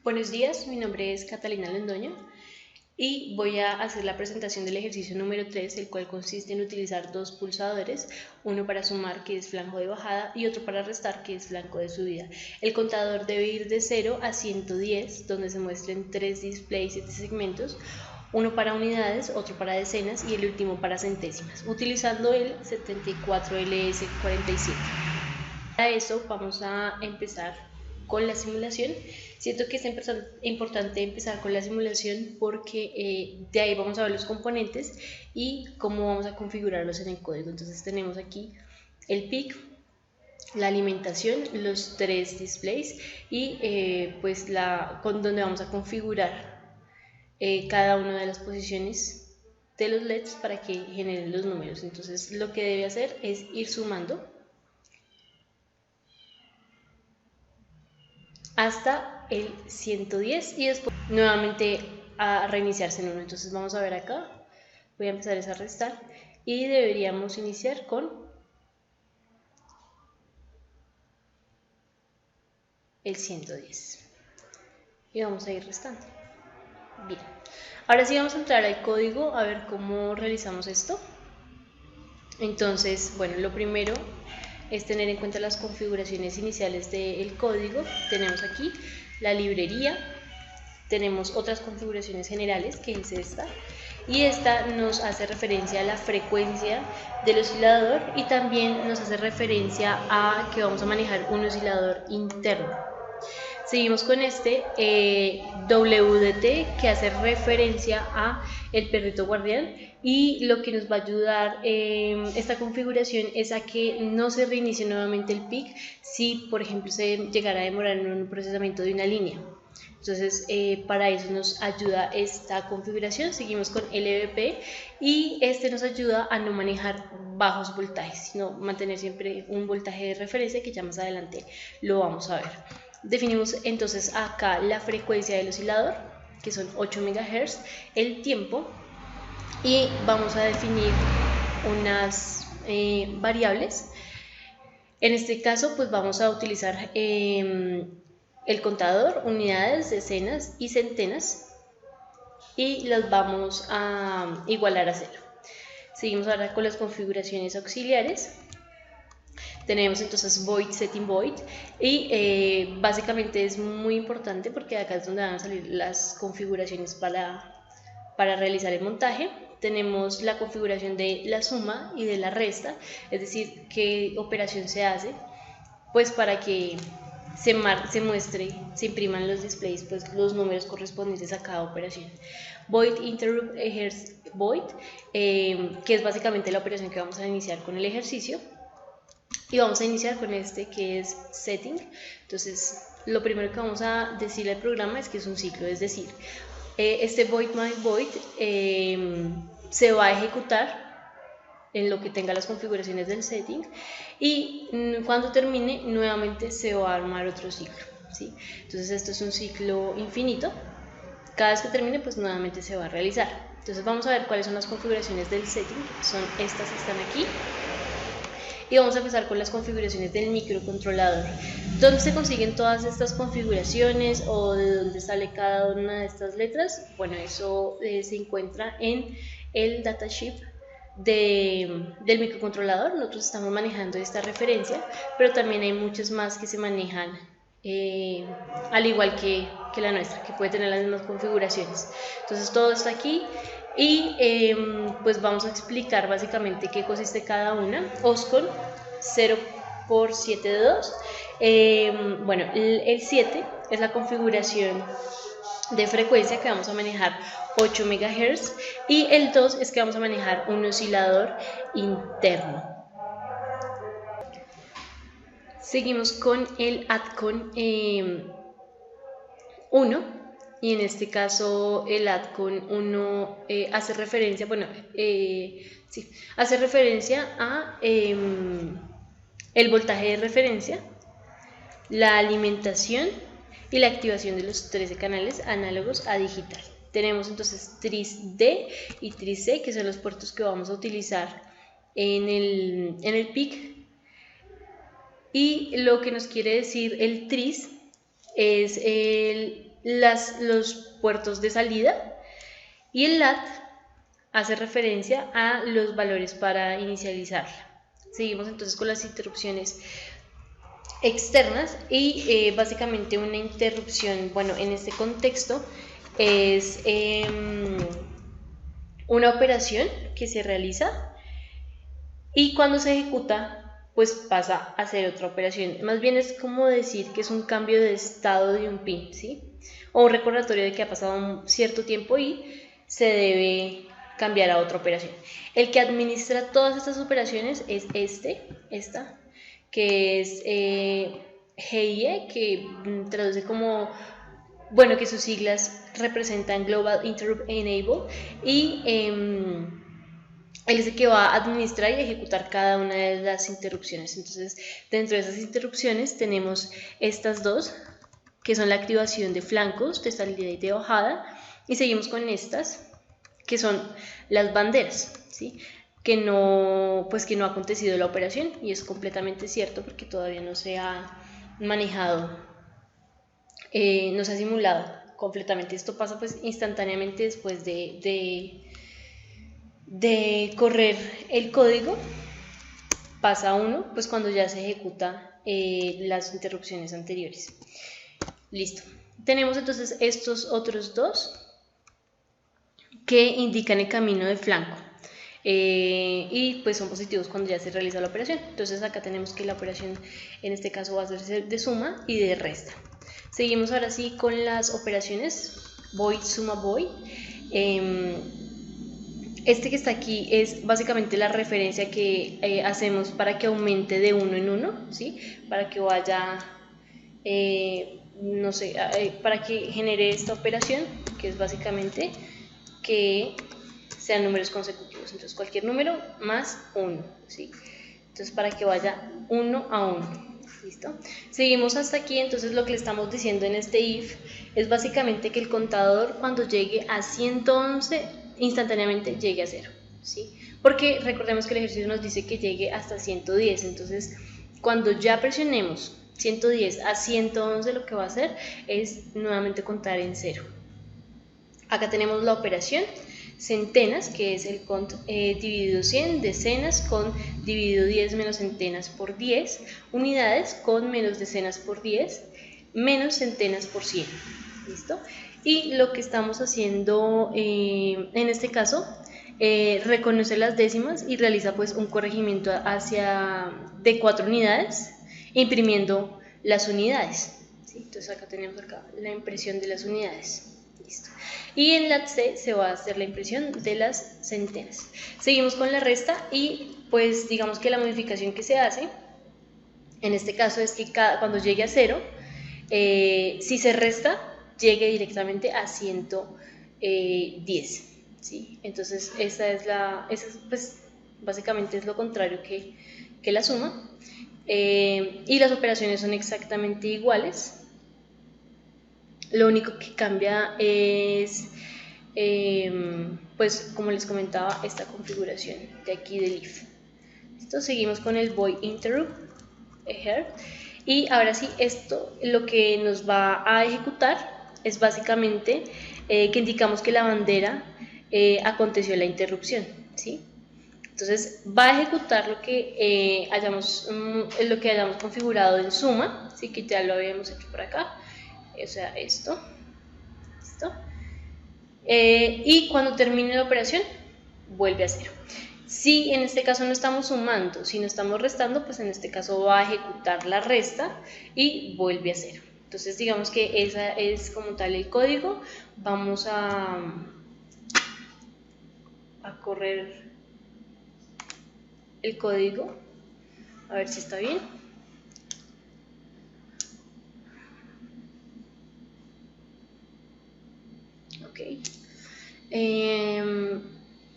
Buenos días, mi nombre es Catalina Londoño y voy a hacer la presentación del ejercicio número 3, el cual consiste en utilizar dos pulsadores, uno para sumar, que es flanco de bajada, y otro para restar, que es flanco de subida. El contador debe ir de 0 a 110, donde se muestren 3 displays, 7 segmentos, uno para unidades, otro para decenas y el último para centésimas, utilizando el 74LS47. Para eso vamos a empezar con la simulación. Siento que es importante empezar con la simulación porque de ahí vamos a ver los componentes y cómo vamos a configurarlos en el código. Entonces tenemos aquí el PIC, la alimentación, los 3 displays y pues con donde vamos a configurar cada una de las posiciones de los LEDs para que generen los números. Entonces lo que debe hacer es ir sumando hasta el 110 y después nuevamente a reiniciarse en 1. Entonces vamos a ver acá, voy a empezar a restar y deberíamos iniciar con el 110 y vamos a ir restando. Bien, ahora sí vamos a entrar al código a ver cómo realizamos esto. Entonces, bueno, lo primero es tener en cuenta las configuraciones iniciales del código. Tenemos aquí la librería, tenemos otras configuraciones generales, que es esta, y esta nos hace referencia a la frecuencia del oscilador y también nos hace referencia a que vamos a manejar un oscilador interno. Seguimos con este WDT, que hace referencia a el perrito guardián, y lo que nos va a ayudar esta configuración es a que no se reinicie nuevamente el PIC si por ejemplo se llegara a demorar en un procesamiento de una línea. Entonces para eso nos ayuda esta configuración. Seguimos con LVP y este nos ayuda a no manejar bajos voltajes, sino mantener siempre un voltaje de referencia, que ya más adelante lo vamos a ver. Definimos entonces acá la frecuencia del oscilador, que son 8 MHz, el tiempo, y vamos a definir unas variables. En este caso pues vamos a utilizar el contador, unidades, decenas y centenas, y las vamos a igualar a 0. Seguimos ahora con las configuraciones auxiliares. Tenemos entonces void, setting void, y básicamente es muy importante porque acá es donde van a salir las configuraciones para realizar el montaje. Tenemos la configuración de la suma y de la resta, es decir, qué operación se hace, pues para que se muestre, se impriman los displays, pues los números correspondientes a cada operación. Void interrupt void, que es básicamente la operación que vamos a iniciar con el ejercicio. Y vamos a iniciar con este, que es setting. Entonces lo primero que vamos a decirle al programa es que es un ciclo, es decir, este void my void se va a ejecutar en lo que tenga las configuraciones del setting, y cuando termine nuevamente se va a armar otro ciclo, ¿sí? Entonces esto es un ciclo infinito. Cada vez que termine pues nuevamente se va a realizar. Entonces vamos a ver cuáles son las configuraciones del setting. Son estas que están aquí. Y vamos a empezar con las configuraciones del microcontrolador. ¿Dónde se consiguen todas estas configuraciones o de dónde sale cada una de estas letras? Bueno, eso se encuentra en el datasheet del microcontrolador. Nosotros estamos manejando esta referencia, pero también hay muchas más que se manejan al igual que la nuestra, que puede tener las mismas configuraciones. Entonces todo está aquí. Y pues vamos a explicar básicamente qué consiste cada una. OSCON 0x7 de 2. Bueno, el 7 es la configuración de frecuencia, que vamos a manejar 8 MHz, y el 2 es que vamos a manejar un oscilador interno. Seguimos con el ATCON 1. Y en este caso el ATCON 1 hace referencia, hace referencia a el voltaje de referencia, la alimentación y la activación de los 13 canales análogos a digital. Tenemos entonces tris D y tris C, que son los puertos que vamos a utilizar en el PIC. Y lo que nos quiere decir el tris es los puertos de salida, y el LAT hace referencia a los valores para inicializarla. Seguimos entonces con las interrupciones externas y básicamente una interrupción, bueno, en este contexto es una operación que se realiza y cuando se ejecuta pues pasa a ser otra operación. Más bien es como decir que es un cambio de estado de un pin, ¿sí? O un recordatorio de que ha pasado un cierto tiempo y se debe cambiar a otra operación. El que administra todas estas operaciones es esta, que es GIE, que traduce como, bueno, que sus siglas representan Global Interrupt Enable, y él es el que va a administrar y ejecutar cada una de las interrupciones. Entonces, dentro de esas interrupciones tenemos estas dos, que son la activación de flancos, de salida y de bajada, y seguimos con estas, que son las banderas, ¿sí? Que no ha acontecido la operación, y es completamente cierto porque todavía no se ha manejado, no se ha simulado completamente. Esto pasa pues instantáneamente después de correr el código, pasa uno pues cuando ya se ejecuta las interrupciones anteriores. Listo. Tenemos entonces estos otros dos que indican el camino de flanco y pues son positivos cuando ya se realiza la operación. Entonces acá tenemos que la operación en este caso va a ser de suma y de resta. Seguimos ahora sí con las operaciones void, suma, void. Este que está aquí es básicamente la referencia que hacemos para que aumente de uno en uno, ¿sí? Para que vaya, no sé, para que genere esta operación, que es básicamente que sean números consecutivos. Entonces cualquier número más 1, ¿sí? Entonces para que vaya 1 a 1. ¿Listo? Seguimos hasta aquí. Entonces lo que le estamos diciendo en este if es básicamente que el contador cuando llegue a 111 instantáneamente llegue a 0, ¿sí? Porque recordemos que el ejercicio nos dice que llegue hasta 110. Entonces cuando ya presionemos 110 a 111 lo que va a hacer es nuevamente contar en 0. Acá tenemos la operación centenas, que es el cont dividido 100, decenas con dividido 10 menos centenas por 10, unidades con menos decenas por 10, menos centenas por 100. ¿Listo? Y lo que estamos haciendo en este caso, reconoce las décimas y realiza pues un corregimiento de 4 unidades, imprimiendo las unidades. ¿Sí? Entonces acá tenemos la impresión de las unidades. Listo. Y en la C se va a hacer la impresión de las centenas. Seguimos con la resta y pues digamos que la modificación que se hace en este caso es que cuando llegue a 0, si se resta, llegue directamente a 110. ¿Sí? Entonces esa pues básicamente es lo contrario que la suma. Y las operaciones son exactamente iguales. Lo único que cambia es, pues como les comentaba, esta configuración de aquí del if. Esto seguimos con el void interrupt here. Y ahora sí, esto lo que nos va a ejecutar es básicamente que indicamos que la bandera aconteció la interrupción, ¿sí? Entonces va a ejecutar lo que hayamos configurado en suma, ¿sí? Que ya lo habíamos hecho por acá. O sea, esto. ¿Listo? Y cuando termine la operación, vuelve a 0. Si en este caso no estamos sumando, si no estamos restando, pues en este caso va a ejecutar la resta y vuelve a 0. Entonces digamos que esa es como tal el código. Vamos a correr el código, a ver si está bien. Ok,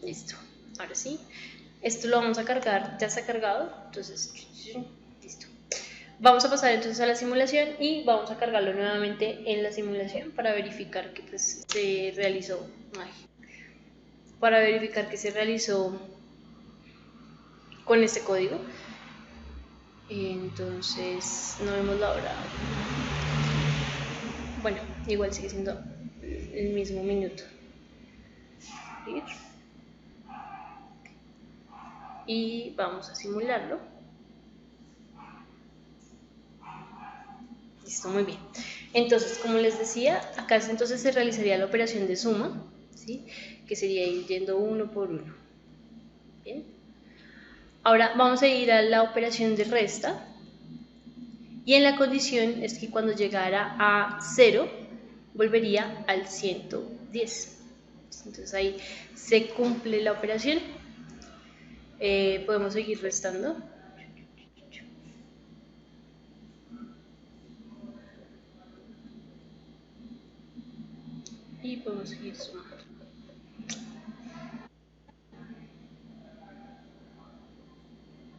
listo, ahora sí, esto lo vamos a cargar, ya está cargado, entonces, listo. Vamos a pasar entonces a la simulación y vamos a cargarlo nuevamente en la simulación para verificar que pues, se realizó, con este código. Entonces, no vemos la hora. bueno, igual sigue siendo el mismo minuto. Y vamos a simularlo. Listo, muy bien. Entonces, como les decía, acá entonces se realizaría la operación de suma, ¿sí? Que sería ir yendo uno por uno. Bien. Ahora vamos a ir a la operación de resta. Y en la condición es que cuando llegara a 0, volvería al 110. Entonces ahí se cumple la operación. Podemos seguir restando. Y podemos seguir sumando.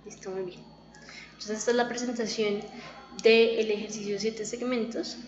Listo, muy bien. Entonces esta es la presentación del ejercicio de 7 segmentos.